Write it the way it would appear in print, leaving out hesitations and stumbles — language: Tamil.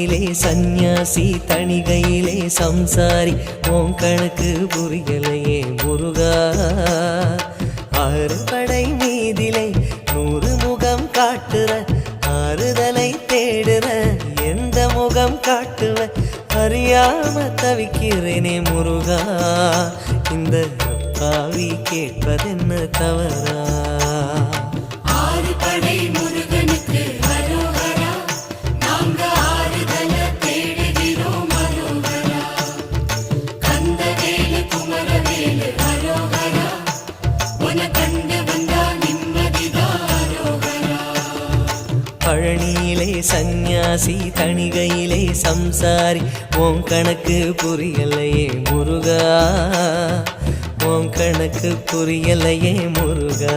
பழனியிலே சந்நியாசி தணிகையிலே சம்சாரி உன் கணக்கு புரியலையே முருகா ஆறு படை மீதிலே 100 முகம் காட்டுற ஆறுதலை தேடுற எந்த முகம் காட்டுவ அறியாம தவிக்கிறேனே முருகா இந்த பாவி கேட்பதென்ன தவறா ஆறு படை முருகனுக்கு அரோகரா நாங்க ஆறுதல தேடுகிறோம் அரோகரா கந்தவேலு குமரவேலு அரோகரா உன கண்டு வந்தா நிம்மதிதான் அரோகரா பழனியிலே சந்நியாசி தணிகையிலே சம்சாரி உன் கணக்கு புரியலையே முருகா உன் கணக்கு புரியலையே முருகா